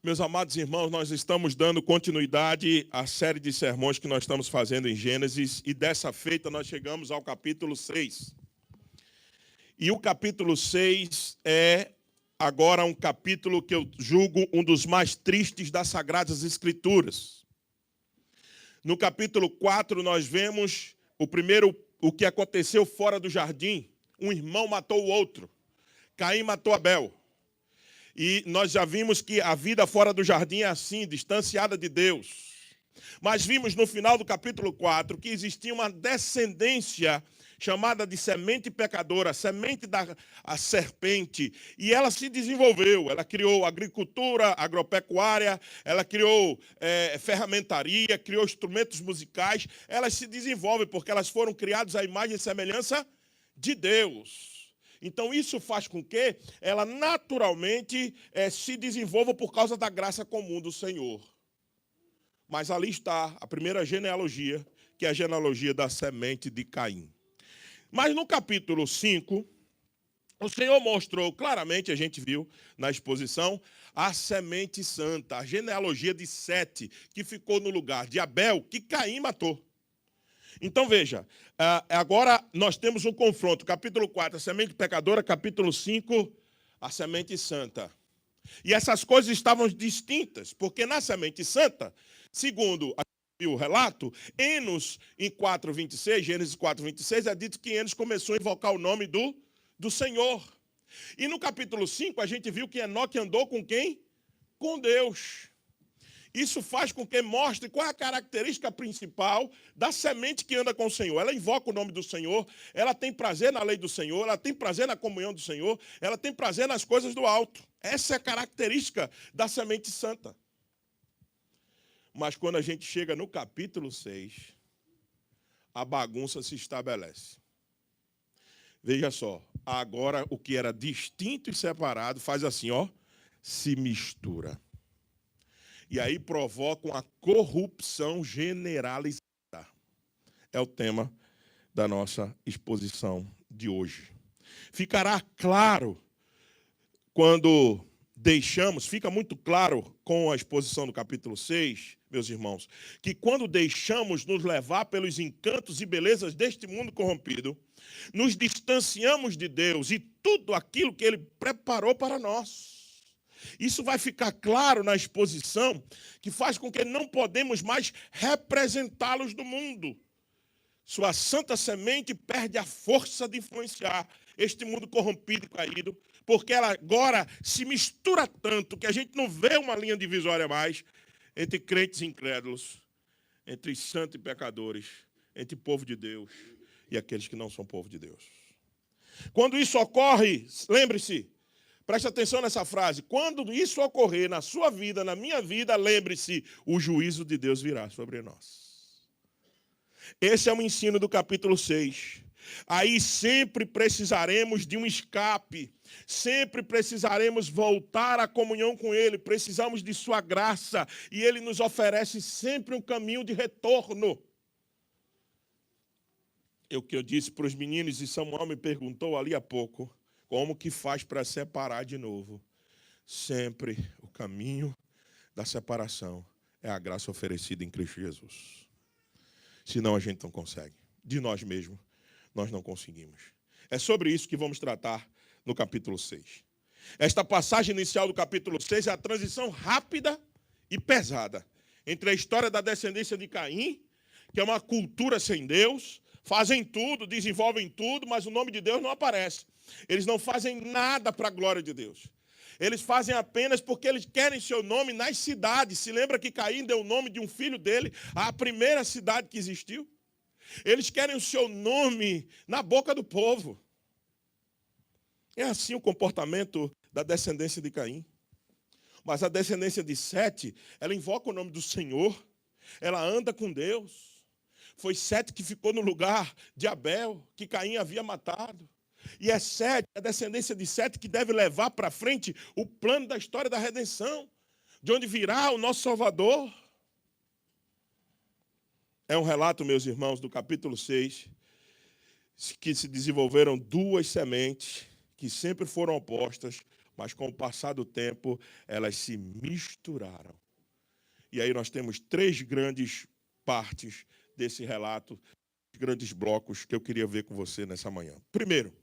Meus amados irmãos, nós estamos dando continuidade à série de sermões que nós estamos fazendo em Gênesis, e dessa feita nós chegamos ao capítulo 6. E o capítulo 6 é agora um capítulo que eu julgo um dos mais tristes das Sagradas Escrituras. No capítulo 4 nós vemos o que aconteceu fora do jardim. Um irmão matou o outro. Caim matou Abel. E nós já vimos que a vida fora do jardim é assim, distanciada de Deus. Mas vimos no final do capítulo 4 que existia uma descendência chamada de semente pecadora, semente da serpente. E ela se desenvolveu, ela criou agricultura, agropecuária, ela criou ferramentaria, criou instrumentos musicais. Elas se desenvolvem porque elas foram criadas à imagem e semelhança de Deus. Então isso faz com que ela naturalmente se desenvolva por causa da graça comum do Senhor. Mas ali está a primeira genealogia, que é a genealogia da semente de Caim. Mas no capítulo 5, o Senhor mostrou claramente, a gente viu na exposição, a semente santa, a genealogia de Sete, que ficou no lugar de Abel, que Caim matou. Então veja, agora nós temos um confronto, capítulo 4, a semente pecadora, capítulo 5, a semente santa. E essas coisas estavam distintas, porque na semente santa, segundo o relato, Enos, em 4:26, Gênesis 4:26, é dito que Enos começou a invocar o nome do Senhor. E no capítulo 5, a gente viu que Enoque andou com quem? Com Deus. Isso faz com que mostre qual é a característica principal da semente que anda com o Senhor. Ela invoca o nome do Senhor, ela tem prazer na lei do Senhor, ela tem prazer na comunhão do Senhor, ela tem prazer nas coisas do alto. Essa é a característica da semente santa. Mas quando a gente chega no capítulo 6, a bagunça se estabelece. Veja só, agora o que era distinto e separado faz assim, ó, se mistura. E aí provoca uma corrupção generalizada. É o tema da nossa exposição de hoje. Ficará claro quando deixamos, fica muito claro com a exposição do capítulo 6, meus irmãos, que quando deixamos nos levar pelos encantos e belezas deste mundo corrompido, nos distanciamos de Deus e tudo aquilo que Ele preparou para nós. Isso vai ficar claro na exposição, que faz com que não podemos mais representá-los do mundo. Sua santa semente perde a força de influenciar este mundo corrompido e caído, porque ela agora se mistura tanto que a gente não vê uma linha divisória mais entre crentes e incrédulos, entre santos e pecadores, entre povo de Deus e aqueles que não são povo de Deus. Quando isso ocorre, lembre-se, preste atenção nessa frase. Quando isso ocorrer na sua vida, na minha vida, lembre-se, o juízo de Deus virá sobre nós. Esse é o ensino do capítulo 6. Aí sempre precisaremos de um escape. Sempre precisaremos voltar à comunhão com Ele. Precisamos de sua graça. E Ele nos oferece sempre um caminho de retorno. É o que eu disse para os meninos, e Samuel me perguntou ali há pouco. Como que faz para separar de novo? Sempre o caminho da separação é a graça oferecida em Cristo Jesus. Senão a gente não consegue. De nós mesmos, nós não conseguimos. É sobre isso que vamos tratar no capítulo 6. Esta passagem inicial do capítulo 6 é a transição rápida e pesada entre a história da descendência de Caim, que é uma cultura sem Deus, fazem tudo, desenvolvem tudo, mas o nome de Deus não aparece. Eles não fazem nada para a glória de Deus. Eles fazem apenas porque eles querem seu nome nas cidades. Se lembra que Caim deu o nome de um filho dele à primeira cidade que existiu? Eles querem o seu nome na boca do povo. É assim o comportamento da descendência de Caim. Mas a descendência de Sete, ela invoca o nome do Senhor. Ela anda com Deus. Foi Sete que ficou no lugar de Abel, que Caim havia matado. E é Sete, a descendência de Sete, que deve levar para frente o plano da história da redenção, de onde virá o nosso Salvador. É um relato, meus irmãos, do capítulo 6, que se desenvolveram duas sementes que sempre foram opostas, mas com o passar do tempo, elas se misturaram. E aí nós temos 3 grandes partes desse relato, grandes blocos que eu queria ver com você nessa manhã. Primeiro,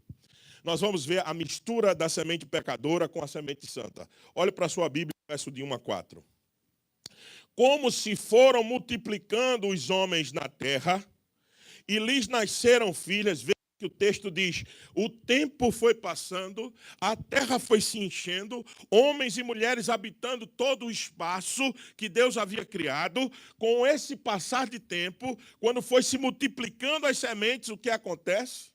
nós vamos ver a mistura da semente pecadora com a semente santa. Olhe para a sua Bíblia, verso de 1 a 4. Como se foram multiplicando os homens na terra, e lhes nasceram filhas. Veja que o texto diz, o tempo foi passando, a terra foi se enchendo, homens e mulheres habitando todo o espaço que Deus havia criado. Com esse passar de tempo, quando foi se multiplicando as sementes, o que acontece?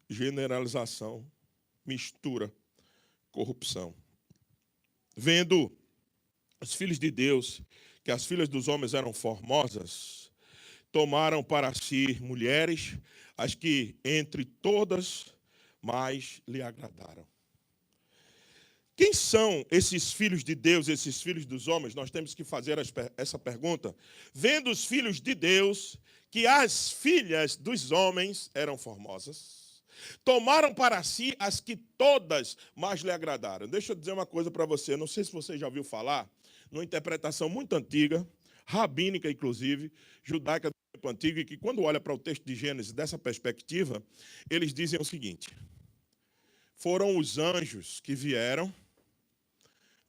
Generalização, mistura, corrupção. Vendo os filhos de Deus, que as filhas dos homens eram formosas, tomaram para si mulheres, as que entre todas mais lhe agradaram. Quem são esses filhos de Deus, esses filhos dos homens? Nós temos que fazer essa pergunta. Vendo os filhos de Deus, que as filhas dos homens eram formosas, tomaram para si as que todas mais lhe agradaram. Deixa eu dizer uma coisa para você, não sei se você já ouviu falar, numa interpretação muito antiga, rabínica inclusive, judaica do tempo antigo, e que quando olha para o texto de Gênesis dessa perspectiva, eles dizem o seguinte: foram os anjos que vieram,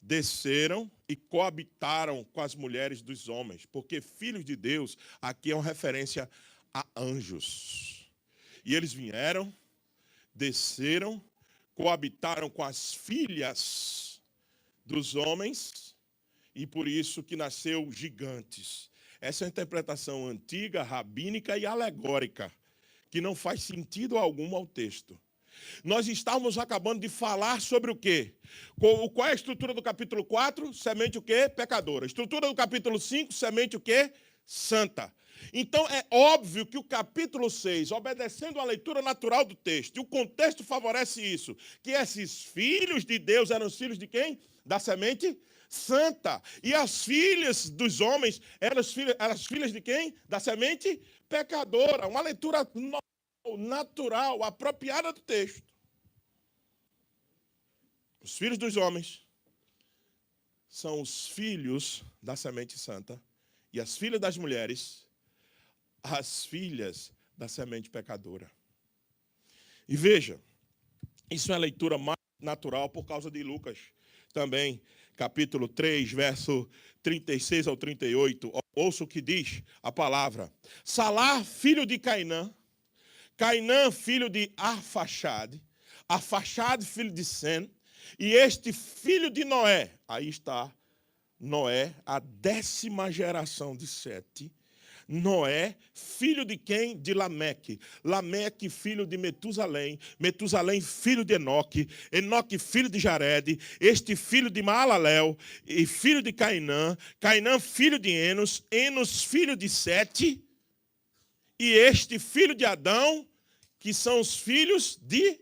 desceram e coabitaram com as mulheres dos homens, porque filhos de Deus aqui é uma referência a anjos. E eles vieram, desceram, coabitaram com as filhas dos homens, e por isso que nasceu gigantes. Essa é uma interpretação antiga, rabínica e alegórica, que não faz sentido algum ao texto. Nós estávamos acabando de falar sobre o quê? Qual é a estrutura do capítulo 4? Semente o quê? Pecadora. Estrutura do capítulo 5, semente o quê? Santa. Então é óbvio que o capítulo 6, obedecendo à leitura natural do texto, e o contexto favorece isso, que esses filhos de Deus eram os filhos de quem? Da semente santa. E as filhas dos homens eram as filhas de quem? Da semente pecadora. Uma leitura natural, apropriada do texto. Os filhos dos homens são os filhos da semente santa. E as filhas das mulheres, as filhas da semente pecadora. E veja, isso é a leitura mais natural por causa de Lucas também, capítulo 3, verso 36 ao 38. Ouça o que diz a palavra. Salá, filho de Cainã, Cainã, filho de Arfaxade, Arfaxade, filho de Sem, e este filho de Noé. Aí está Noé, a 10ª geração de Sete. Noé, filho de quem? De Lameque. Lameque, filho de Metusalém. Metusalém, filho de Enoque. Enoque, filho de Jared. Este filho de Maalalel, e filho de Cainã. Cainã, filho de Enos. Enos, filho de Sete. E este filho de Adão, que são os filhos de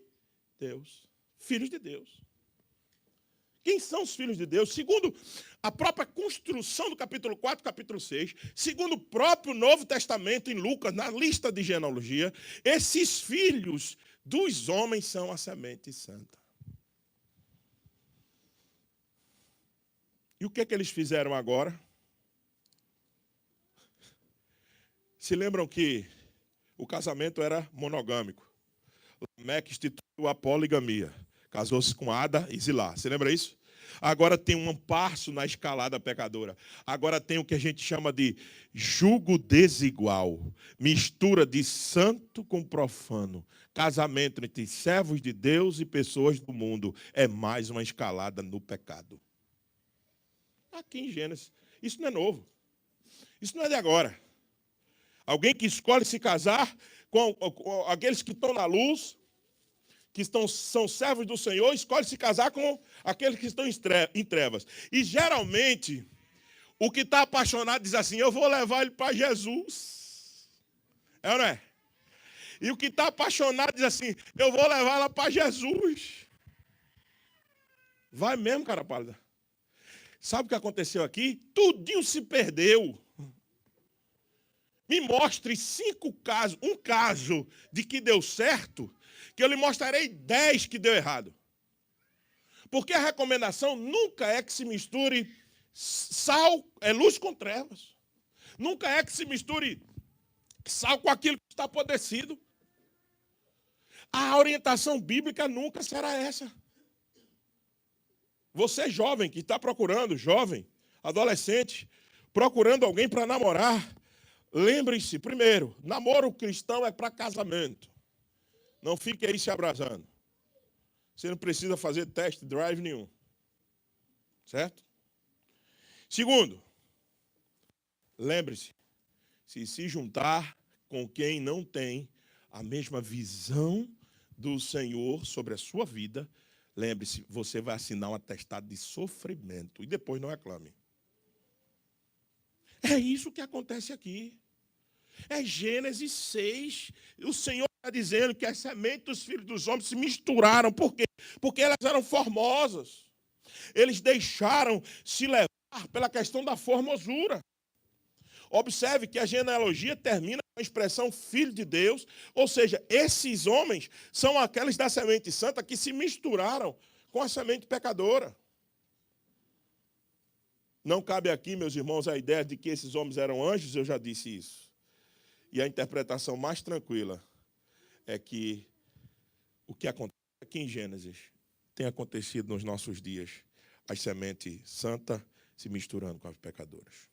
Deus. Filhos de Deus. Quem são os filhos de Deus? Segundo a própria construção do capítulo 4, capítulo 6, segundo o próprio Novo Testamento em Lucas, na lista de genealogia, esses filhos dos homens são a semente santa. E o que é que eles fizeram agora? Se lembram que o casamento era monogâmico. Lameque instituiu a poligamia. Casou-se com Ada e Zilá. Você lembra isso? Agora tem um passo na escalada pecadora. Agora tem o que a gente chama de jugo desigual. Mistura de santo com profano. Casamento entre servos de Deus e pessoas do mundo. É mais uma escalada no pecado. Aqui em Gênesis. Isso não é novo. Isso não é de agora. Alguém que escolhe se casar com aqueles que estão na luz, que são servos do Senhor, escolhe se casar com aqueles que estão em trevas. E geralmente, o que está apaixonado diz assim, eu vou levar ele para Jesus. É ou não é? E o que está apaixonado diz assim, eu vou levar ela para Jesus. Vai mesmo, cara pálida. Sabe o que aconteceu aqui? Tudinho se perdeu. Me mostre 5 casos, um caso de que deu certo, que eu lhe mostrarei 10 que deu errado. Porque a recomendação nunca é que se misture sal, luz com trevas. Nunca é que se misture sal com aquilo que está apodrecido. A orientação bíblica nunca será essa. Você jovem que está procurando, jovem, adolescente, procurando alguém para namorar, lembre-se, primeiro, namoro cristão é para casamento. Não fique aí se abrasando. Você não precisa fazer test drive nenhum. Certo? Segundo, lembre-se, se juntar com quem não tem a mesma visão do Senhor sobre a sua vida, lembre-se, você vai assinar um atestado de sofrimento e depois não reclame. É isso que acontece aqui. É Gênesis 6. O Senhor está dizendo que as sementes dos filhos dos homens se misturaram. Por quê? Porque elas eram formosas. Eles deixaram se levar pela questão da formosura. Observe que a genealogia termina com a expressão filho de Deus, ou seja, esses homens são aqueles da semente santa que se misturaram com a semente pecadora. Não cabe aqui, meus irmãos, a ideia de que esses homens eram anjos, eu já disse isso. E a interpretação mais tranquila é que o que acontece aqui em Gênesis tem acontecido nos nossos dias, as sementes santas se misturando com as pecadoras.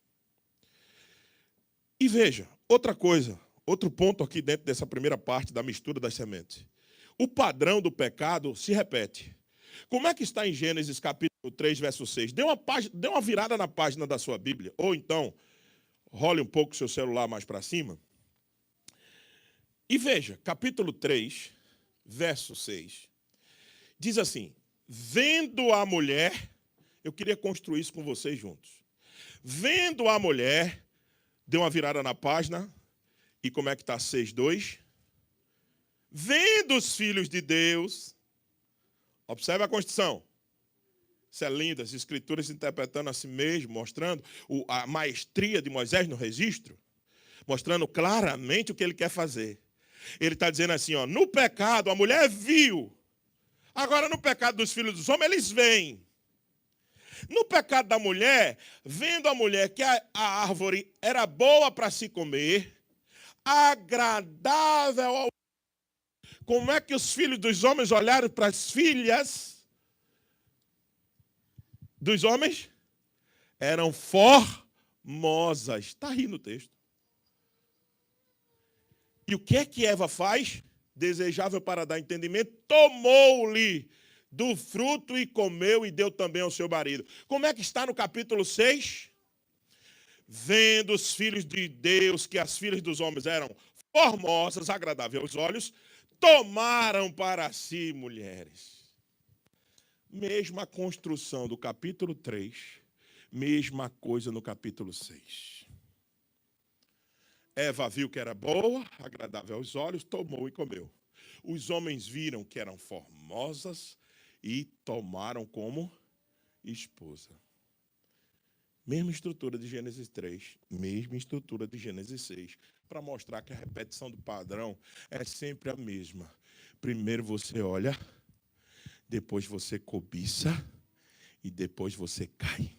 E veja, outra coisa, outro ponto aqui dentro dessa primeira parte da mistura das sementes. O padrão do pecado se repete. Como é que está em Gênesis capítulo 3, verso 6? Dê uma virada na página da sua Bíblia, ou então, role um pouco o seu celular mais para cima. E veja, capítulo 3, verso 6. Diz assim, vendo a mulher, eu queria construir isso com vocês juntos. Vendo a mulher, deu uma virada na página, e como é que está 6:2? Vendo os filhos de Deus, observe a construção. Isso é lindo, as escrituras interpretando a si mesmo, mostrando a maestria de Moisés no registro, mostrando claramente o que ele quer fazer. Ele está dizendo assim, ó, no pecado a mulher viu, agora no pecado dos filhos dos homens eles veem. No pecado da mulher, vendo a mulher que a árvore era boa para se comer, agradável ao... Como é que os filhos dos homens olharam para as filhas dos homens? Eram formosas. Está aí no texto. E o que é que Eva faz? Desejável para dar entendimento, tomou-lhe do fruto e comeu e deu também ao seu marido. Como é que está no capítulo 6? Vendo os filhos de Deus, que as filhas dos homens eram formosas, agradáveis aos olhos, tomaram para si mulheres. Mesma construção do capítulo 3, mesma coisa no capítulo 6. Eva viu que era boa, agradável aos olhos, tomou e comeu. Os homens viram que eram formosas e tomaram como esposa. Mesma estrutura de Gênesis 3, mesma estrutura de Gênesis 6, para mostrar que a repetição do padrão é sempre a mesma. Primeiro você olha, depois você cobiça e depois você cai.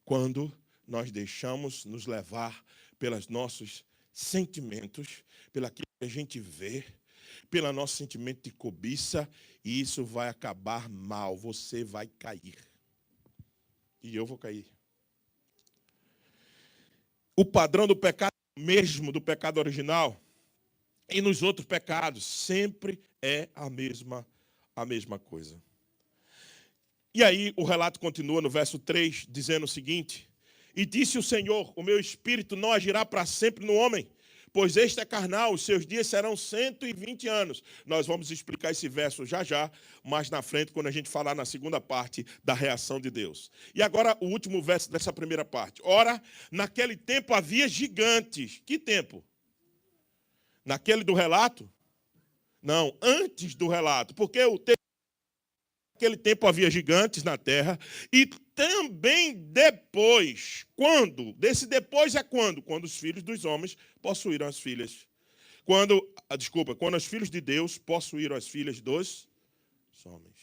Quando nós deixamos nos levar pelos nossos sentimentos, pelaquilo que a gente vê, pelo nosso sentimento de cobiça, e isso vai acabar mal, você vai cair. E eu vou cair. O padrão do pecado mesmo, do pecado original, e nos outros pecados, sempre é a mesma coisa. E aí o relato continua no verso 3, dizendo o seguinte: e disse o Senhor, o meu espírito não agirá para sempre no homem, pois este é carnal, os seus dias serão 120 anos. Nós vamos explicar esse verso já, mais na frente, quando a gente falar na segunda parte da reação de Deus. E agora o último verso dessa primeira parte. Ora, naquele tempo havia gigantes. Que tempo? Naquele do relato? Não, antes do relato. Porque naquele tempo havia gigantes na terra, e também depois. Quando? Desse depois é quando? Quando os filhos dos homens possuíram as filhas. Quando os filhos de Deus possuíram as filhas dos homens.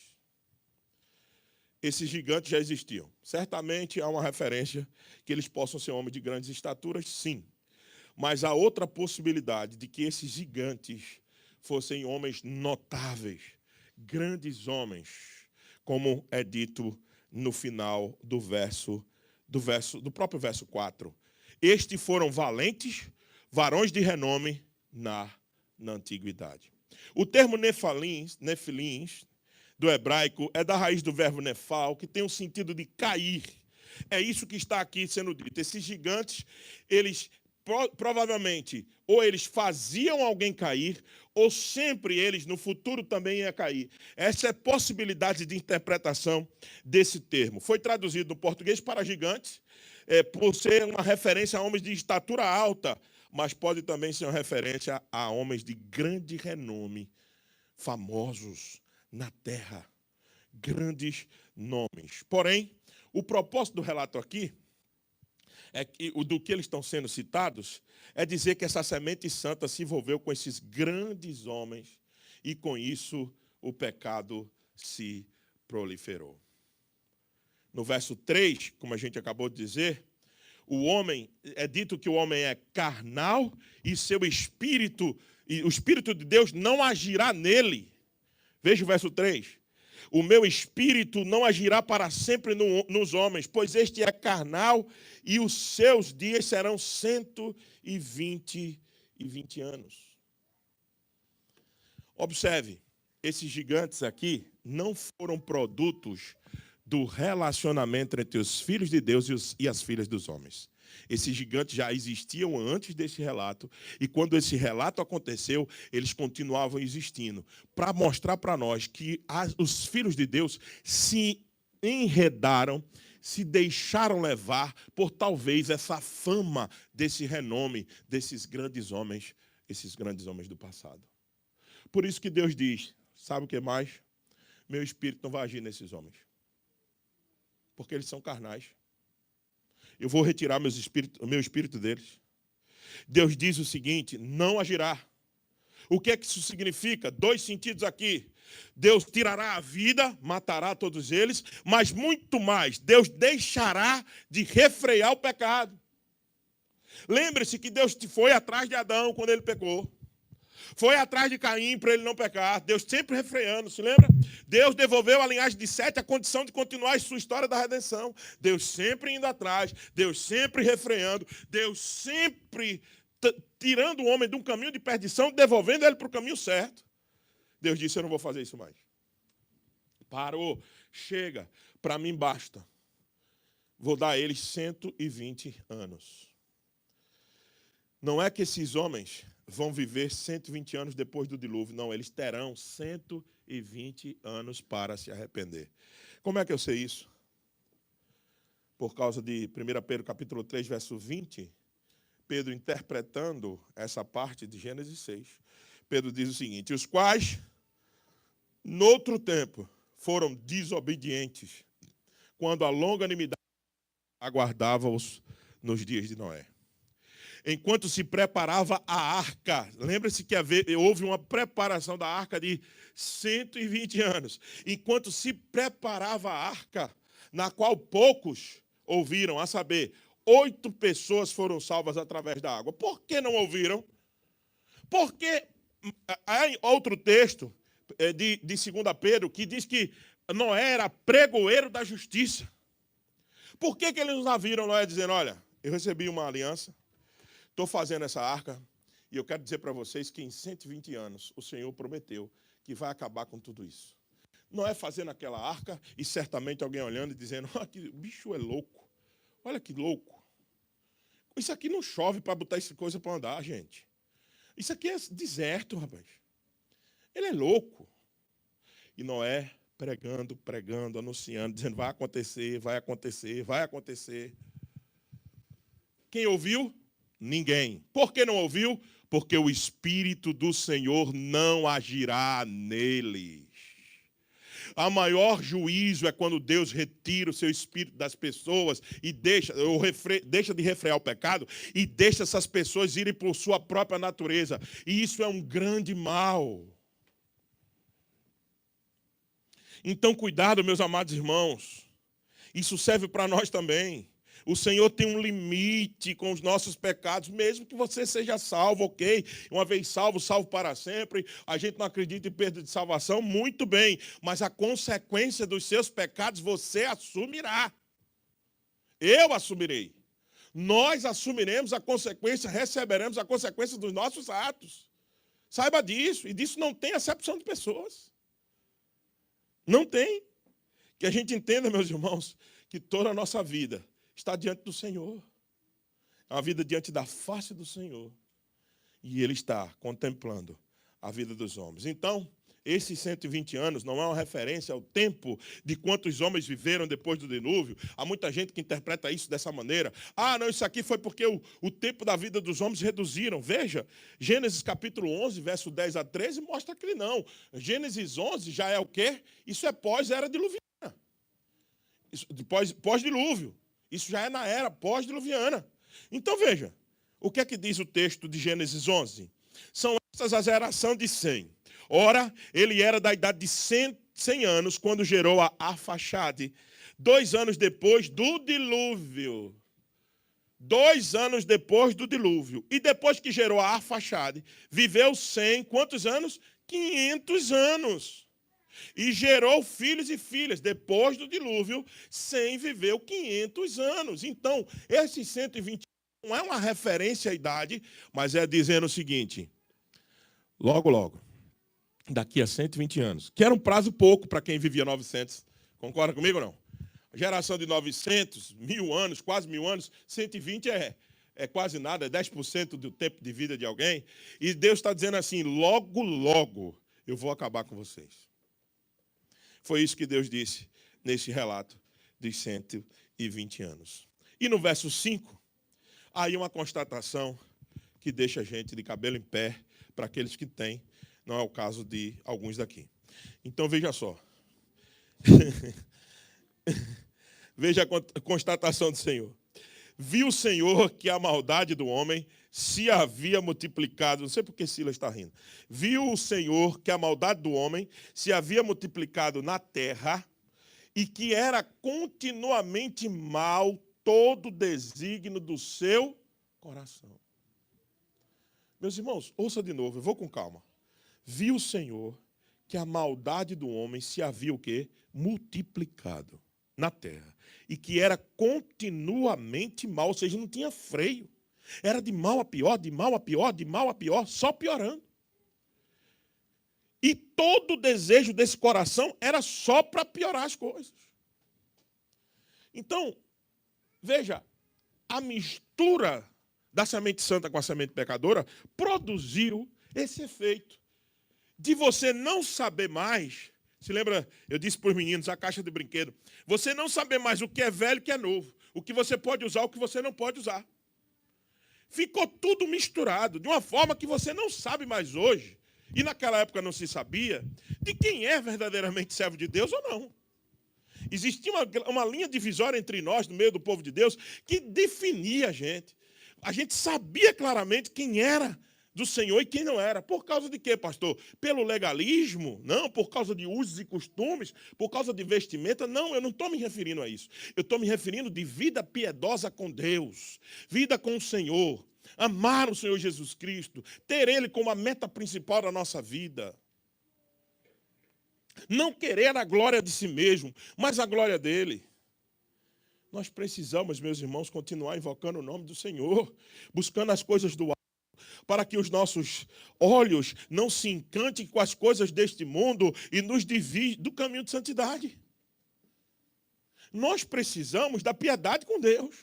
esses gigantes já existiam. Certamente há uma referência que eles possam ser homens de grandes estaturas, sim. Mas há outra possibilidade de que esses gigantes fossem homens notáveis, grandes homens, como é dito no final do próprio verso 4. Estes foram valentes, varões de renome na antiguidade. O termo nefilins, do hebraico, é da raiz do verbo nefal, que tem o sentido de cair. É isso que está aqui sendo dito. Esses gigantes, eles provavelmente, ou eles faziam alguém cair, ou sempre eles, no futuro, também iam cair. Essa é a possibilidade de interpretação desse termo. Foi traduzido no português para gigantes, por ser uma referência a homens de estatura alta, mas pode também ser uma referência a homens de grande renome, famosos na terra, grandes nomes. Porém, o propósito do relato aqui, do que eles estão sendo citados, é dizer que essa semente santa se envolveu com esses grandes homens e com isso o pecado se proliferou. No verso 3, como a gente acabou de dizer, é dito que o homem é carnal e seu espírito, e o Espírito de Deus não agirá nele. Veja o verso 3. O meu espírito não agirá para sempre nos homens, pois este é carnal e os seus dias serão 120 anos. Observe, esses gigantes aqui não foram produtos do relacionamento entre os filhos de Deus e as filhas dos homens. Esses gigantes já existiam antes desse relato, e quando esse relato aconteceu, eles continuavam existindo, para mostrar para nós que os filhos de Deus se enredaram, se deixaram levar por talvez essa fama desse renome, desses grandes homens do passado. Por isso que Deus diz, sabe o que mais? Meu espírito não vai agir nesses homens, porque eles são carnais. Eu vou retirar o meu espírito deles. Deus diz o seguinte, não agirá. O que é que isso significa? 2 sentidos aqui. Deus tirará a vida, matará todos eles, mas muito mais, Deus deixará de refrear o pecado. Lembre-se que Deus foi atrás de Adão quando ele pecou. Foi atrás de Caim para ele não pecar. Deus sempre refreando, se lembra? Deus devolveu à linhagem de Sete a condição de continuar a sua história da redenção. Deus sempre indo atrás, Deus sempre refreando, Deus sempre tirando o homem de um caminho de perdição, devolvendo ele para o caminho certo. Deus disse, eu não vou fazer isso mais. Parou, chega, para mim basta. Vou dar a eles 120 anos. Não é que esses homens vão viver 120 anos depois do dilúvio. Não, eles terão 120 anos para se arrepender. Como é que eu sei isso? Por causa de 1 Pedro capítulo 3, verso 20, Pedro interpretando essa parte de Gênesis 6. Pedro diz o seguinte, os quais, noutro tempo, foram desobedientes, quando a longanimidade aguardava-os nos dias de Noé. Enquanto se preparava a arca, lembra-se que houve uma preparação da arca de 120 anos. Enquanto se preparava a arca, na qual poucos ouviram, a saber, 8 pessoas foram salvas através da água. Por que não ouviram? Porque há outro texto de 2 Pedro que diz que Noé era pregoeiro da justiça. Por que eles não viram Noé dizendo, olha, eu recebi uma aliança, estou fazendo essa arca e eu quero dizer para vocês que em 120 anos o Senhor prometeu que vai acabar com tudo isso. Não é fazendo aquela arca e certamente alguém olhando e dizendo, olha que bicho é louco, olha que louco. Isso aqui não chove para botar essa coisa para andar, gente. Isso aqui é deserto, rapaz. Ele é louco. E Noé pregando, anunciando, dizendo, vai acontecer, vai acontecer, vai acontecer. Quem ouviu? Ninguém. Por que não ouviu? Porque o Espírito do Senhor não agirá neles. A maior juízo é quando Deus retira o seu Espírito das pessoas e deixa de refrear o pecado e deixa essas pessoas irem por sua própria natureza. E isso é um grande mal. Então, cuidado, meus amados irmãos. Isso serve para nós também. O Senhor tem um limite com os nossos pecados, mesmo que você seja salvo, ok? Uma vez salvo, salvo para sempre. A gente não acredita em perda de salvação, muito bem. Mas a consequência dos seus pecados você assumirá. Eu assumirei. Nós assumiremos a consequência, receberemos a consequência dos nossos atos. Saiba disso. E disso não tem acepção de pessoas. Não tem. Que a gente entenda, meus irmãos, que toda a nossa vida está diante do Senhor. É uma vida diante da face do Senhor. E Ele está contemplando a vida dos homens. Então, esses 120 anos não é uma referência ao tempo de quantos homens viveram depois do dilúvio. Há muita gente que interpreta isso dessa maneira. Ah, não, isso aqui foi porque o tempo da vida dos homens reduziram. Veja, Gênesis capítulo 11, verso 10 a 13, mostra que não. Gênesis 11 já é o quê? Isso é pós-era diluviana. Pós-dilúvio. Isso já é na era pós-diluviana. Então veja, o que é que diz o texto de Gênesis 11? São estas a geração de Sem. Ora, ele era da idade de 100 anos quando gerou a Arfaxade, 2 anos depois do dilúvio. 2 anos depois do dilúvio. E depois que gerou a Arfaxade, viveu Sem, quantos anos? 500 anos. E gerou filhos e filhas. Depois do dilúvio, Sem viveu 500 anos. Então, esses 120 não é uma referência à idade, mas é dizendo o seguinte: logo, logo, daqui a 120 anos, que era um prazo pouco para quem vivia 900. Concorda comigo ou não? A geração de 900, 1000 anos, quase 1000 anos, 120 é quase nada, é 10% do tempo de vida de alguém. E Deus está dizendo assim: logo, logo, eu vou acabar com vocês. Foi isso que Deus disse nesse relato dos 120 anos. E no verso 5, aí uma constatação que deixa a gente de cabelo em pé para aqueles que têm, não é o caso de alguns daqui. Então veja só. Veja a constatação do Senhor. Viu o Senhor que a maldade do homem se havia multiplicado. Não sei por que Silas está rindo. Viu o Senhor que a maldade do homem se havia multiplicado na terra e que era continuamente mal todo o desígnio do seu coração. Meus irmãos, ouça de novo, eu vou com calma. Viu o Senhor que a maldade do homem se havia o quê? Multiplicado na terra. E que era continuamente mal, ou seja, não tinha freio. Era de mal a pior, de mal a pior, de mal a pior, só piorando. E todo o desejo desse coração era só para piorar as coisas. Então, veja, a mistura da semente santa com a semente pecadora produziu esse efeito de você não saber mais. Se lembra, eu disse para os meninos, a caixa de brinquedo. Você não saber mais o que é velho e o que é novo. O que você pode usar, o que você não pode usar. Ficou tudo misturado, de uma forma que você não sabe mais hoje, e naquela época não se sabia, de quem é verdadeiramente servo de Deus ou não. Existia uma linha divisória entre nós, no meio do povo de Deus, que definia a gente. A gente sabia claramente quem era do Senhor e quem não era. Por causa de quê, pastor? Pelo legalismo? Não. Por causa de usos e costumes? Por causa de vestimenta? Não, eu não estou me referindo a isso. Eu estou me referindo de vida piedosa com Deus, vida com o Senhor, amar o Senhor Jesus Cristo, ter Ele como a meta principal da nossa vida. Não querer a glória de si mesmo, mas a glória dele. Nós precisamos, meus irmãos, continuar invocando o nome do Senhor, buscando as coisas do alto, para que os nossos olhos não se encantem com as coisas deste mundo e nos desviem do caminho de santidade. Nós precisamos da piedade com Deus.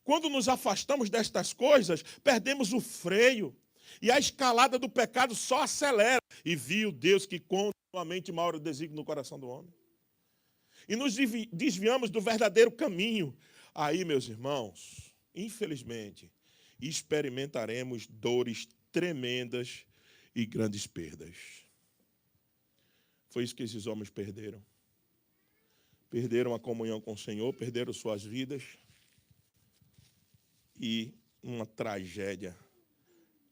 Quando nos afastamos destas coisas, perdemos o freio e a escalada do pecado só acelera. E viu Deus que continuamente mal era o desígnio no coração do homem. E nos desviamos do verdadeiro caminho. Aí, meus irmãos, infelizmente, experimentaremos dores tremendas e grandes perdas. Foi isso que esses homens perderam. Perderam a comunhão com o Senhor, perderam suas vidas. E uma tragédia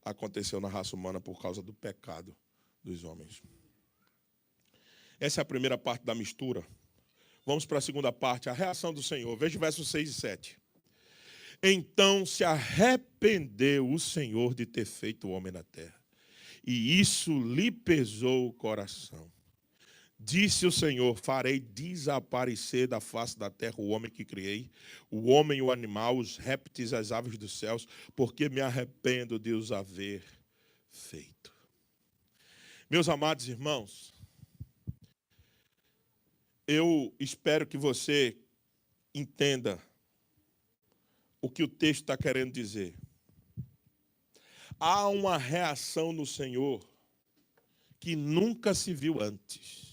aconteceu na raça humana por causa do pecado dos homens. Essa é a primeira parte da mistura. Vamos para a segunda parte, a reação do Senhor. Veja o versos 6 e 7. Então se arrependeu o Senhor de ter feito o homem na terra, e isso lhe pesou o coração. Disse o Senhor: farei desaparecer da face da terra o homem que criei, o homem e o animal, os répteis, as aves dos céus, porque me arrependo de os haver feito. Meus amados irmãos, eu espero que você entenda o que o texto está querendo dizer. Há uma reação no Senhor que nunca se viu antes.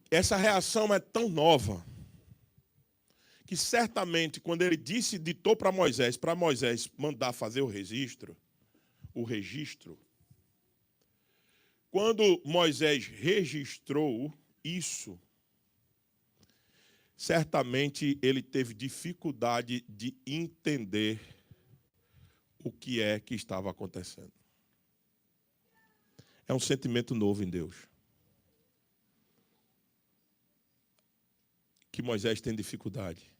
Essa reação é tão nova que certamente quando ele ditou para Moisés mandar fazer o registro, quando Moisés registrou isso, certamente ele teve dificuldade de entender o que é que estava acontecendo. É um sentimento novo em Deus, que Moisés tem dificuldade.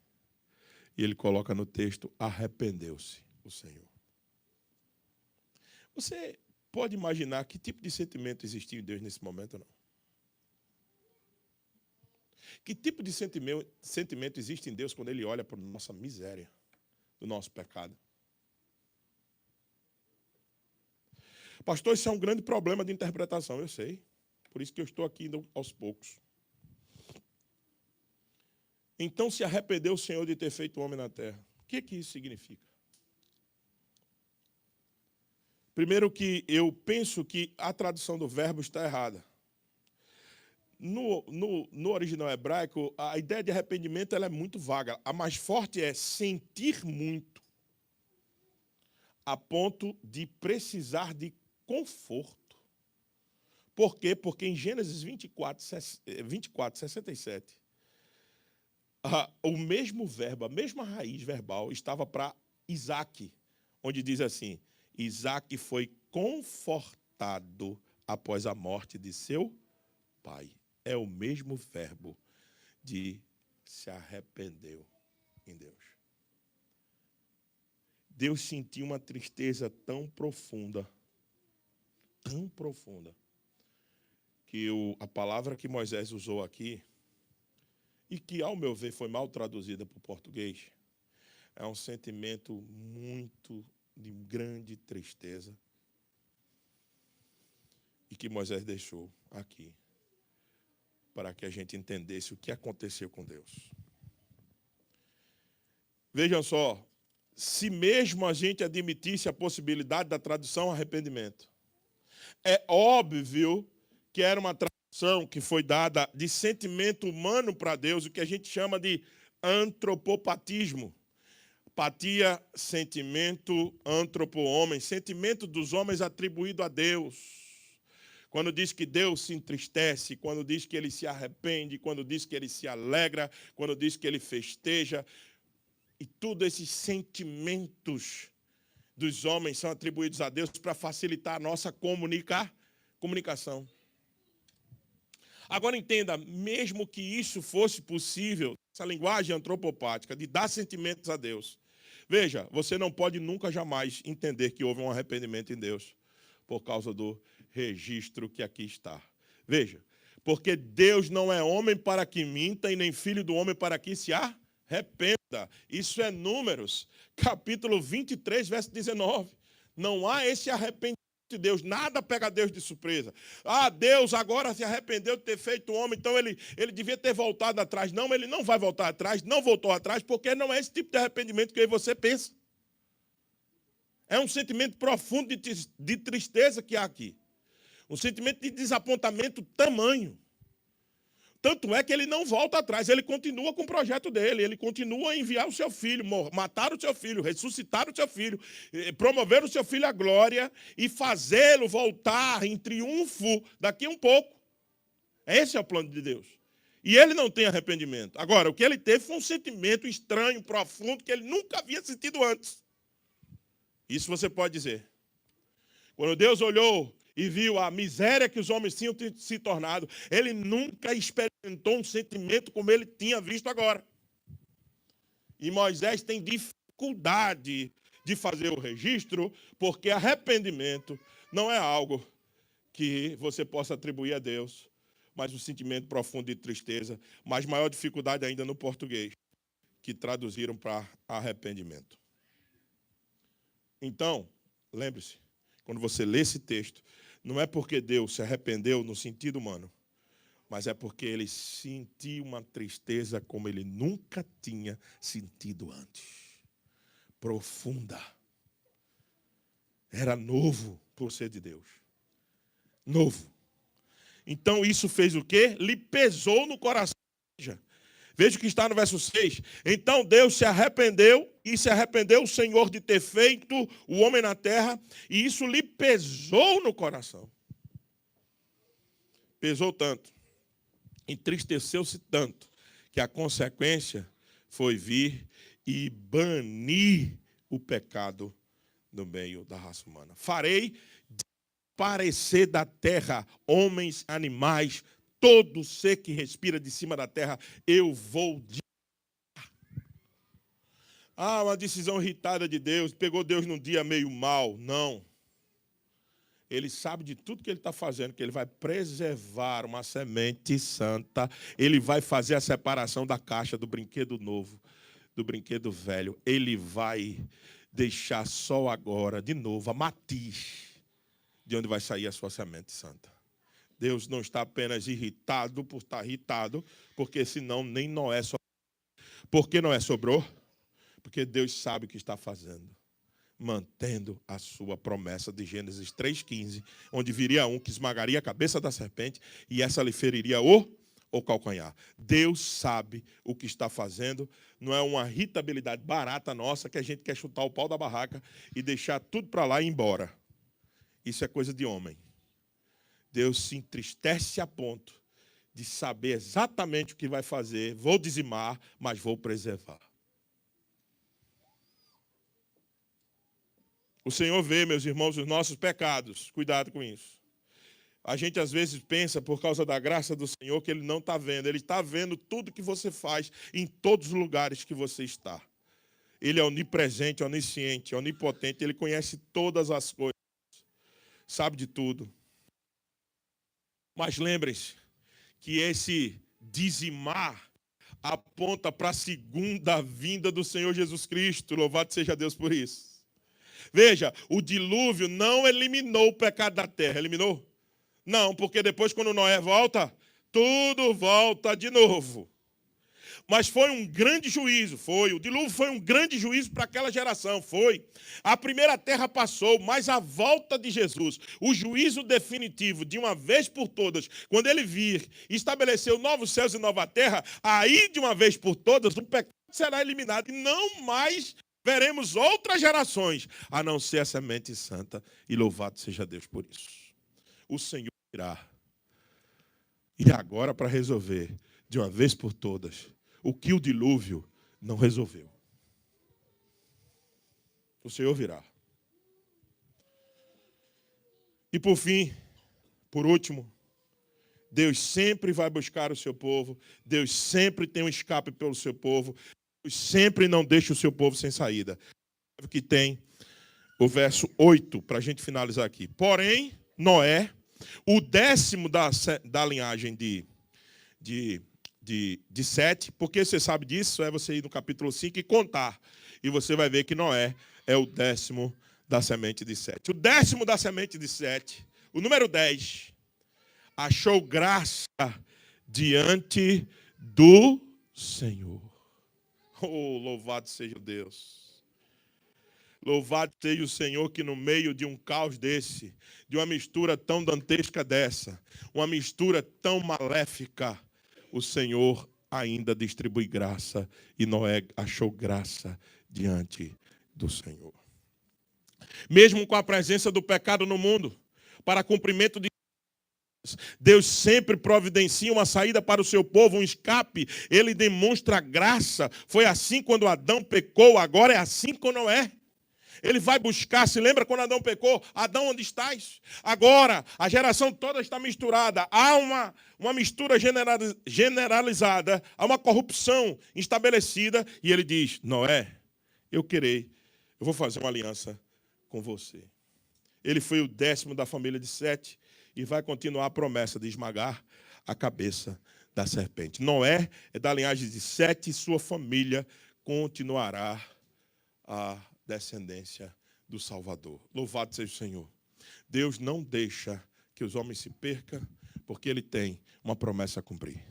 E ele coloca no texto: arrependeu-se o Senhor. Você pode imaginar que tipo de sentimento existia em Deus nesse momento ou não? Que tipo de sentimento existe em Deus quando Ele olha para a nossa miséria, do nosso pecado? Pastor, isso é um grande problema de interpretação, eu sei. Por isso que eu estou aqui indo aos poucos. Então se arrependeu o Senhor de ter feito o homem na terra. O que isso significa? Primeiro que eu penso que a tradução do verbo está errada. No original hebraico, a ideia de arrependimento ela é muito vaga. A mais forte é sentir muito, a ponto de precisar de conforto. Por quê? Porque em Gênesis 24, 67, o mesmo verbo, a mesma raiz verbal estava para Isaac, onde diz assim: Isaac foi confortado após a morte de seu pai. É o mesmo verbo de se arrependeu em Deus. Deus sentiu uma tristeza tão profunda, que a palavra que Moisés usou aqui, e que, ao meu ver, foi mal traduzida para o português, é um sentimento muito de grande tristeza, e que Moisés deixou aqui, para que a gente entendesse o que aconteceu com Deus. Vejam só, se mesmo a gente admitisse a possibilidade da tradução arrependimento, é óbvio que era uma tradução que foi dada de sentimento humano para Deus, o que a gente chama de antropopatismo. Patia, sentimento, antropo-homem, sentimento dos homens atribuído a Deus. Quando diz que Deus se entristece, quando diz que Ele se arrepende, quando diz que Ele se alegra, quando diz que Ele festeja. E todos esses sentimentos dos homens são atribuídos a Deus para facilitar a nossa comunicação. Agora entenda, mesmo que isso fosse possível, essa linguagem antropopática de dar sentimentos a Deus, veja, você não pode nunca jamais entender que houve um arrependimento em Deus por causa do registro que aqui está. Veja, porque Deus não é homem para que minta e nem filho do homem para que se arrependa. Isso é Números, capítulo 23, verso 19. Não há esse arrependimento de Deus, nada pega Deus de surpresa. Deus agora se arrependeu de ter feito o homem, então ele devia ter voltado atrás. Não, ele não vai voltar atrás, não voltou atrás, porque não é esse tipo de arrependimento que você pensa. É um sentimento profundo de tristeza que há aqui. Um sentimento de desapontamento tamanho. Tanto é que ele não volta atrás, ele continua com o projeto dele, ele continua a enviar o seu filho, matar o seu filho, ressuscitar o seu filho, promover o seu filho à glória e fazê-lo voltar em triunfo daqui a um pouco. Esse é o plano de Deus. E ele não tem arrependimento. Agora, o que ele teve foi um sentimento estranho, profundo, que ele nunca havia sentido antes. Isso você pode dizer. Quando Deus olhou e viu a miséria que os homens tinham se tornado, ele nunca experimentou um sentimento como ele tinha visto agora. E Moisés tem dificuldade de fazer o registro, porque arrependimento não é algo que você possa atribuir a Deus, mas um sentimento profundo de tristeza, mas maior dificuldade ainda no português, que traduziram para arrependimento. Então, lembre-se, quando você lê esse texto, não é porque Deus se arrependeu no sentido humano, mas é porque ele sentiu uma tristeza como ele nunca tinha sentido antes. Profunda. Era novo por ser de Deus. Novo. Então isso fez o quê? Lhe pesou no coração. Veja o que está no verso 6. Então Deus se arrependeu, e se arrependeu o Senhor de ter feito o homem na terra, e isso lhe pesou no coração. Pesou tanto, entristeceu-se tanto, que a consequência foi vir e banir o pecado no meio da raça humana. Farei desaparecer da terra homens, animais, todo ser que respira de cima da terra, eu vou uma decisão irritada de Deus, pegou Deus num dia meio mal. Não. Ele sabe de tudo que ele está fazendo, que ele vai preservar uma semente santa, ele vai fazer a separação da caixa do brinquedo novo, do brinquedo velho. Ele vai deixar só agora, de novo, a matiz de onde vai sair a sua semente santa. Deus não está apenas irritado por estar irritado, porque senão nem Noé sobrou. Por que Noé sobrou? Porque Deus sabe o que está fazendo. Mantendo a sua promessa de Gênesis 3,15, onde viria um que esmagaria a cabeça da serpente e essa lhe feriria o calcanhar. Deus sabe o que está fazendo, não é uma irritabilidade barata nossa que a gente quer chutar o pau da barraca e deixar tudo para lá e ir embora. Isso é coisa de homem. Deus se entristece a ponto de saber exatamente o que vai fazer. Vou dizimar, mas vou preservar. O Senhor vê, meus irmãos, os nossos pecados. Cuidado com isso. A gente às vezes pensa, por causa da graça do Senhor, que Ele não está vendo. Ele está vendo tudo que você faz em todos os lugares que você está. Ele é onipresente, onisciente, onipotente. Ele conhece todas as coisas. Sabe de tudo. Mas lembrem-se que esse dizimar aponta para a segunda vinda do Senhor Jesus Cristo. Louvado seja Deus por isso. Veja, o dilúvio não eliminou o pecado da terra. Eliminou? Não, porque depois quando Noé volta, tudo volta de novo. Mas foi um grande juízo, foi. O dilúvio foi um grande juízo para aquela geração, foi. A primeira terra passou, mas a volta de Jesus, o juízo definitivo, de uma vez por todas, quando ele vir e estabeleceu novos céus e nova terra, aí de uma vez por todas o pecado será eliminado e não mais veremos outras gerações, a não ser a semente santa, e louvado seja Deus por isso. O Senhor irá. E agora para resolver, de uma vez por todas, o que o dilúvio não resolveu. O Senhor virá. E por fim, por último, Deus sempre vai buscar o seu povo. Deus sempre tem um escape pelo seu povo. Deus sempre não deixa o seu povo sem saída. Que tem o verso 8, para a gente finalizar aqui. Porém, Noé, o 10º da linhagem de Sete, porque você sabe disso, é você ir no capítulo 5 e contar. E você vai ver que Noé é o 10º da semente de Sete. O 10º da semente de Sete, o número 10, achou graça diante do Senhor. Oh, louvado seja Deus. Louvado seja o Senhor que no meio de um caos desse, de uma mistura tão dantesca dessa, uma mistura tão maléfica, o Senhor ainda distribui graça e Noé achou graça diante do Senhor. Mesmo com a presença do pecado no mundo, para cumprimento de Deus sempre providencia uma saída para o seu povo, um escape. Ele demonstra graça. Foi assim quando Adão pecou, agora é assim com Noé. Ele vai buscar, se lembra quando Adão pecou? Adão, onde estás? Agora, a geração toda está misturada. Há uma mistura generalizada, há uma corrupção estabelecida. E ele diz, Noé, eu vou fazer uma aliança com você. Ele foi o 10º da família de Sete e vai continuar a promessa de esmagar a cabeça da serpente. Noé é da linhagem de Sete e sua família continuará a descendência do Salvador. Louvado seja o Senhor. Deus não deixa que os homens se percam, porque Ele tem uma promessa a cumprir.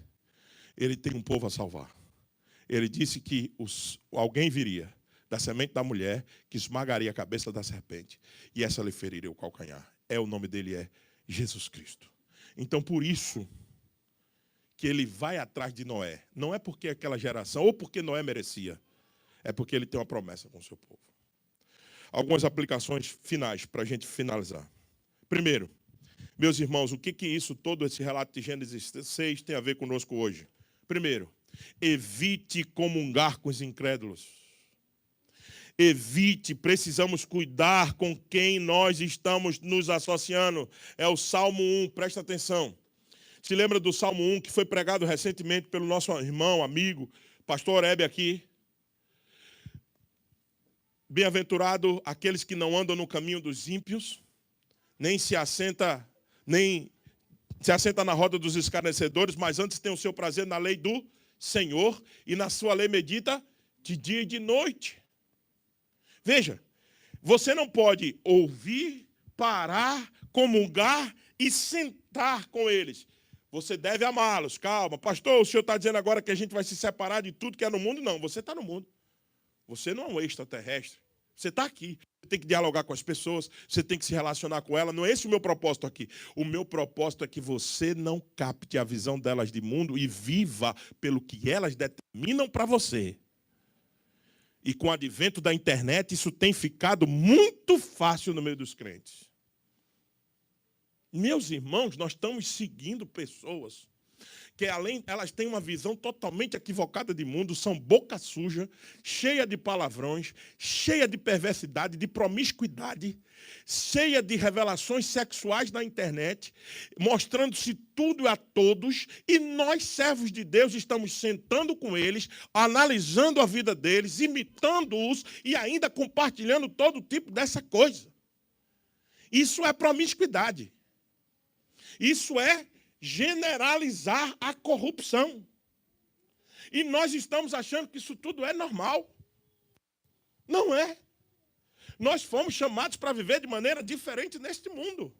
Ele tem um povo a salvar. Ele disse que alguém viria da semente da mulher que esmagaria a cabeça da serpente e essa lhe feriria o calcanhar. O nome dele é Jesus Cristo. Então, por isso que ele vai atrás de Noé. Não é porque aquela geração, ou porque Noé merecia, é porque ele tem uma promessa com o seu povo. Algumas aplicações finais para a gente finalizar. Primeiro, meus irmãos, o que isso, todo esse relato de Gênesis 6 tem a ver conosco hoje? Primeiro, evite comungar com os incrédulos. Evite, precisamos cuidar com quem nós estamos nos associando. É o Salmo 1, presta atenção. Se lembra do Salmo 1 que foi pregado recentemente pelo nosso irmão, amigo, pastor Hebe aqui? Bem-aventurado aqueles que não andam no caminho dos ímpios, nem se assenta na roda dos escarnecedores, mas antes tem o seu prazer na lei do Senhor e na sua lei medita de dia e de noite. Veja, você não pode ouvir, parar, comungar e sentar com eles. Você deve amá-los. Calma, pastor, o senhor está dizendo agora que a gente vai se separar de tudo que é no mundo? Não, você está no mundo. Você não é um extraterrestre. Você está aqui. Você tem que dialogar com as pessoas, você tem que se relacionar com elas. Não é esse o meu propósito aqui. O meu propósito é que você não capte a visão delas de mundo e viva pelo que elas determinam para você. E com o advento da internet, isso tem ficado muito fácil no meio dos crentes. Meus irmãos, nós estamos seguindo pessoas que elas têm uma visão totalmente equivocada de mundo, são boca suja, cheia de palavrões, cheia de perversidade, de promiscuidade, cheia de revelações sexuais na internet, mostrando-se tudo a todos, e nós, servos de Deus, estamos sentando com eles, analisando a vida deles, imitando-os e ainda compartilhando todo tipo dessa coisa. Isso é promiscuidade. Isso é generalizar a corrupção. E nós estamos achando que isso tudo é normal. Não é. Nós fomos chamados para viver de maneira diferente neste mundo.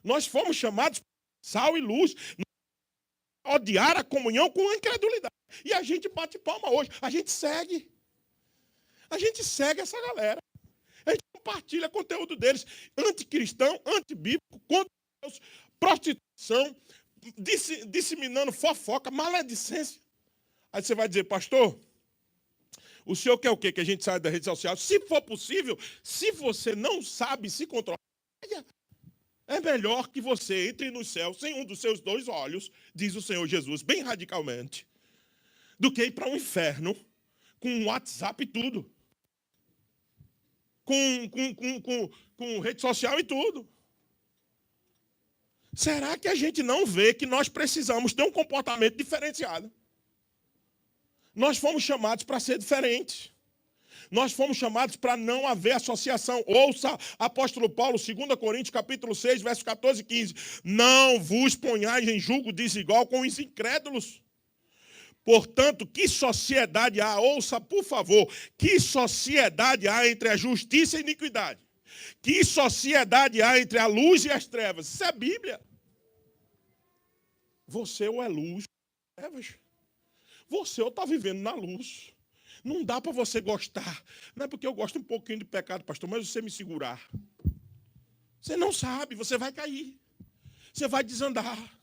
Nós fomos chamados para sal e luz. Odiar a comunhão com a incredulidade. E a gente bate palma hoje. A gente segue. A gente segue essa galera. A gente compartilha conteúdo deles. Anticristão, antibíblico, contra Deus, prostituição, disseminando fofoca, maledicência. Aí você vai dizer, pastor, o senhor quer o quê? Que a gente saia da rede social? Se for possível, se você não sabe se controlar, é melhor que você entre no céu sem um dos seus 2 olhos, diz o Senhor Jesus, bem radicalmente, do que ir para um inferno com um WhatsApp e tudo. Com rede social e tudo. Será que a gente não vê que nós precisamos ter um comportamento diferenciado? Nós fomos chamados para ser diferentes. Nós fomos chamados para não haver associação. Ouça, apóstolo Paulo, 2 Coríntios, capítulo 6, versos 14 e 15. Não vos ponhais em julgo desigual com os incrédulos. Portanto, que sociedade há? Ouça, por favor. Que sociedade há entre a justiça e a iniquidade? Que sociedade há entre a luz e as trevas? Isso é Bíblia. Você ou é luz ou é trevas. Você ou está vivendo na luz. Não dá para você gostar. Não é porque eu gosto um pouquinho de pecado, pastor, mas você me segurar. Você não sabe, você vai cair. Você vai desandar.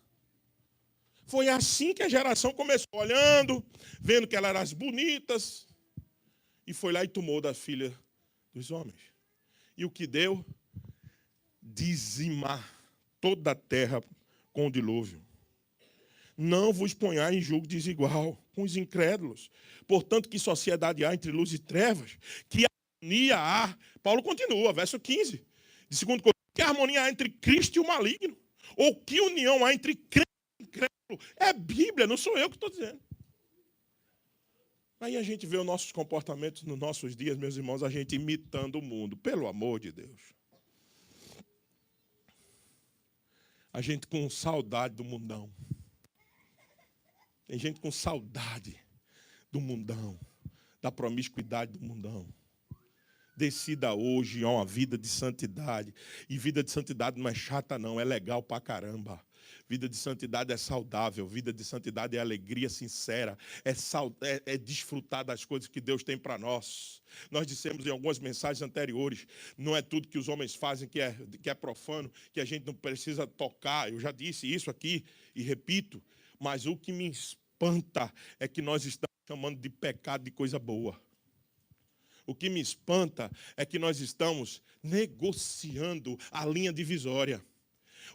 Foi assim que a geração começou, olhando, vendo que elas eram bonitas, e foi lá e tomou da filha dos homens. E o que deu? Dizimar toda a terra com o dilúvio. Não vos ponhais em julgo desigual com os incrédulos. Portanto, que sociedade há entre luz e trevas? Que harmonia há? Paulo continua, verso 15. De 2 Coríntios, que harmonia há entre Cristo e o maligno? Ou que união há entre crente e incrédulo? É Bíblia, não sou eu que estou dizendo. Aí a gente vê os nossos comportamentos nos nossos dias, meus irmãos, a gente imitando o mundo, pelo amor de Deus. A gente com saudade do mundão. Tem gente com saudade do mundão, da promiscuidade do mundão. Decida hoje uma vida de santidade. E vida de santidade não é chata, não, é legal pra caramba. Vida de santidade é saudável, vida de santidade é alegria sincera, é desfrutar das coisas que Deus tem para nós. Nós dissemos em algumas mensagens anteriores, não é tudo que os homens fazem que é profano, que a gente não precisa tocar. Eu já disse isso aqui e repito, mas o que me espanta é que nós estamos chamando de pecado de coisa boa. O que me espanta é que nós estamos negociando a linha divisória.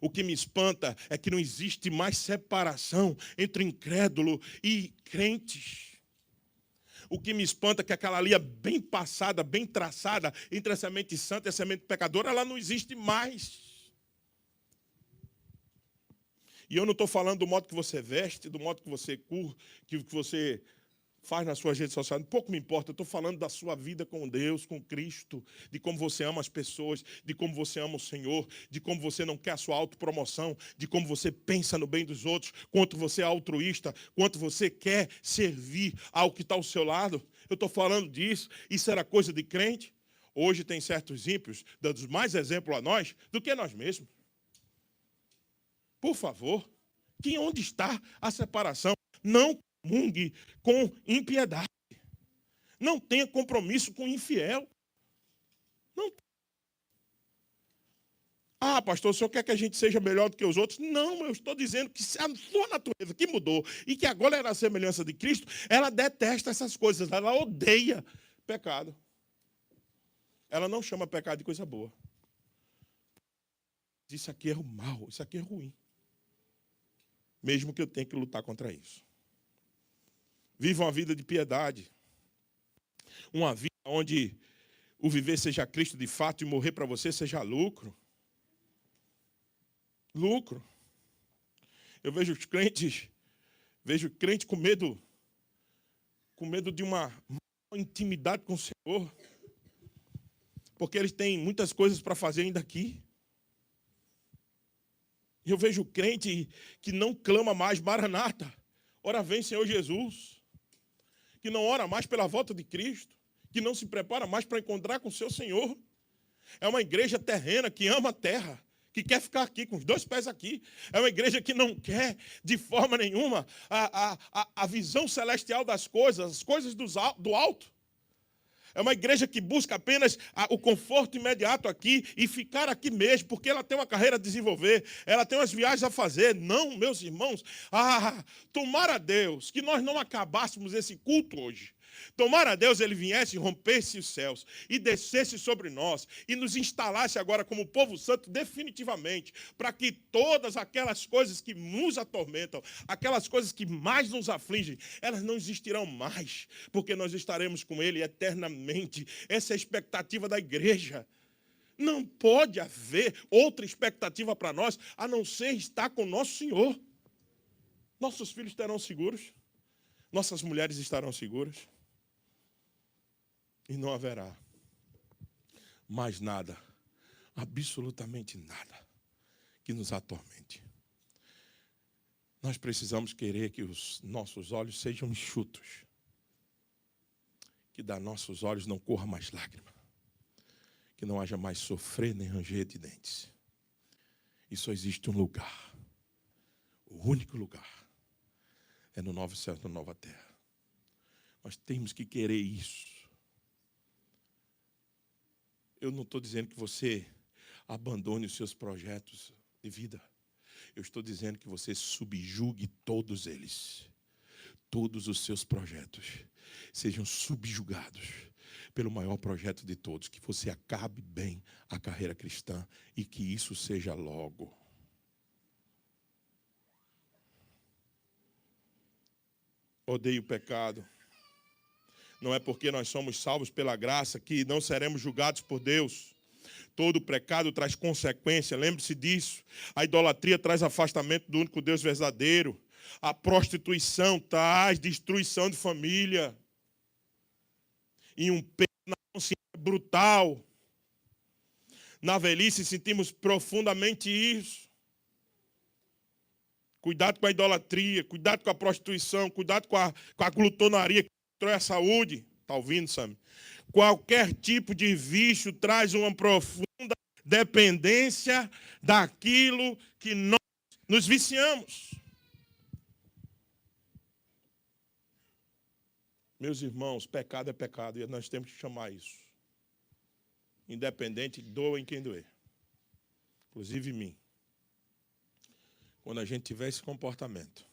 O que me espanta é que não existe mais separação entre incrédulo e crentes. O que me espanta é que aquela linha bem passada, bem traçada, entre a semente santa e a semente pecadora, ela não existe mais. E eu não estou falando do modo que você veste, do modo que você curte, que você faz nas suas redes sociais, pouco me importa, eu estou falando da sua vida com Deus, com Cristo, de como você ama as pessoas, de como você ama o Senhor, de como você não quer a sua autopromoção, de como você pensa no bem dos outros, quanto você é altruísta, quanto você quer servir ao que está ao seu lado. Eu estou falando disso, isso era coisa de crente. Hoje tem certos ímpios dando mais exemplo a nós do que nós mesmos. Por favor, que onde está a separação? Não comungue com impiedade. Não tenha compromisso com o infiel. Não. Ah, pastor, o senhor quer que a gente seja melhor do que os outros? Não, eu estou dizendo que se a sua natureza que mudou e que agora era a semelhança de Cristo, ela detesta essas coisas, ela odeia pecado. Ela não chama pecado de coisa boa. Isso aqui é o mal, isso aqui é ruim. Mesmo que eu tenha que lutar contra isso. Viva uma vida de piedade. Uma vida onde o viver seja Cristo de fato e morrer para você seja lucro. Lucro. Eu vejo os crentes, crente com medo de uma intimidade com o Senhor, porque eles têm muitas coisas para fazer ainda aqui. Eu vejo crente que não clama mais Maranata, ora vem Senhor Jesus, que não ora mais pela volta de Cristo, que não se prepara mais para encontrar com o seu Senhor. É uma igreja terrena que ama a terra, que quer ficar aqui, com os dois pés aqui. É uma igreja que não quer, de forma nenhuma, a visão celestial das coisas, as coisas do alto. É uma igreja que busca apenas o conforto imediato aqui e ficar aqui mesmo, porque ela tem uma carreira a desenvolver, ela tem umas viagens a fazer. Não, meus irmãos, tomara a Deus que nós não acabássemos esse culto hoje. Tomara a Deus ele viesse e rompesse os céus e descesse sobre nós e nos instalasse agora como povo santo definitivamente, para que todas aquelas coisas que nos atormentam, aquelas coisas que mais nos afligem, elas não existirão mais, porque nós estaremos com ele eternamente. Essa é a expectativa da igreja. Não pode haver outra expectativa para nós a não ser estar com nosso Senhor. Nossos filhos estarão seguros, nossas mulheres estarão seguras. E não haverá mais nada, absolutamente nada, que nos atormente. Nós precisamos querer que os nossos olhos sejam enxutos, que da nossos olhos não corra mais lágrima, que não haja mais sofrer nem ranger de dentes. E só existe um lugar, o único lugar, é no novo céu e na nova terra. Nós temos que querer isso. Eu não estou dizendo que você abandone os seus projetos de vida. Eu estou dizendo que você subjugue todos eles. Todos os seus projetos sejam subjugados pelo maior projeto de todos. Que você acabe bem a carreira cristã e que isso seja logo. Odeie o pecado. Não é porque nós somos salvos pela graça que não seremos julgados por Deus. Todo pecado traz consequência, lembre-se disso. A idolatria traz afastamento do único Deus verdadeiro. A prostituição traz destruição de família. E um peso na consciência brutal. Na velhice sentimos profundamente isso. Cuidado com a idolatria, cuidado com a prostituição, cuidado com a glutonaria que destrói a saúde. Está ouvindo, Sam? Qualquer tipo de vício traz uma profunda dependência daquilo que nós nos viciamos. Meus irmãos, pecado é pecado e nós temos que chamar isso. Independente, doa em quem doer. Inclusive em mim. Quando a gente tiver esse comportamento,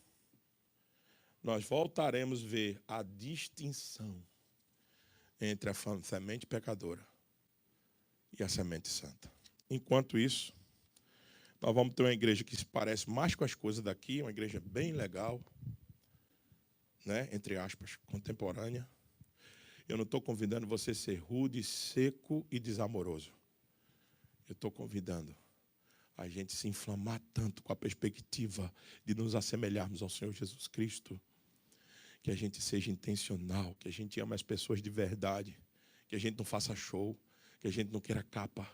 nós voltaremos a ver a distinção entre a semente pecadora e a semente santa. Enquanto isso, nós vamos ter uma igreja que se parece mais com as coisas daqui, uma igreja bem legal, né, entre aspas, contemporânea. Eu não estou convidando você a ser rude, seco e desamoroso. Eu estou convidando a gente se inflamar tanto com a perspectiva de nos assemelharmos ao Senhor Jesus Cristo, que a gente seja intencional, que a gente ame as pessoas de verdade, que a gente não faça show, que a gente não queira capa,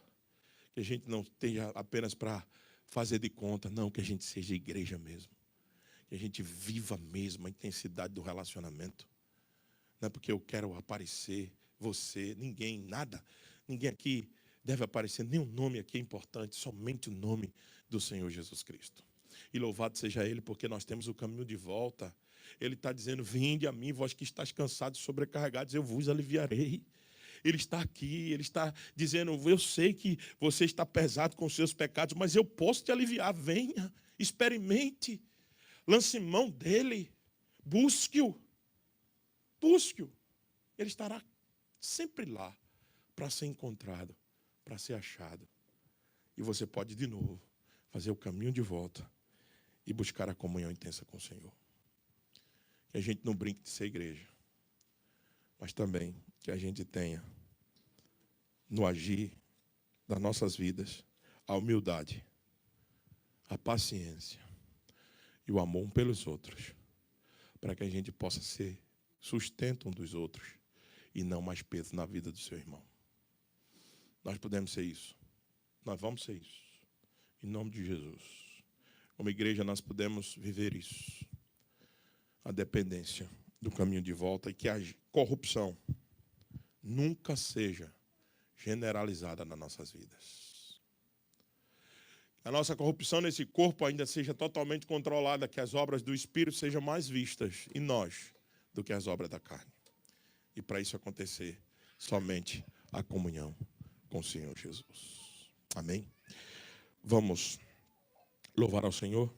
que a gente não esteja apenas para fazer de conta, não, que a gente seja igreja mesmo, que a gente viva mesmo a intensidade do relacionamento. Não é porque eu quero aparecer, você, ninguém, nada, ninguém aqui deve aparecer, nenhum nome aqui é importante, somente o nome do Senhor Jesus Cristo. E louvado seja Ele, porque nós temos o caminho de volta. Ele está dizendo, vinde a mim, vós que estáis cansados e sobrecarregados, eu vos aliviarei. Ele está aqui, Ele está dizendo, eu sei que você está pesado com os seus pecados, mas eu posso te aliviar, venha, experimente, lance mão dEle, busque-o, busque-o. Ele estará sempre lá para ser encontrado, para ser achado. E você pode de novo fazer o caminho de volta e buscar a comunhão intensa com o Senhor. Que a gente não brinque de ser igreja, mas também que a gente tenha no agir das nossas vidas a humildade, a paciência e o amor um pelos outros, para que a gente possa ser sustento um dos outros e não mais peso na vida do seu irmão. Nós podemos ser isso. Nós vamos ser isso. Em nome de Jesus. Como igreja, nós podemos viver isso. A dependência do caminho de volta e que a corrupção nunca seja generalizada nas nossas vidas. A nossa corrupção nesse corpo ainda seja totalmente controlada, que as obras do Espírito sejam mais vistas em nós do que as obras da carne. E para isso acontecer, somente a comunhão com o Senhor Jesus. Amém? Vamos louvar ao Senhor.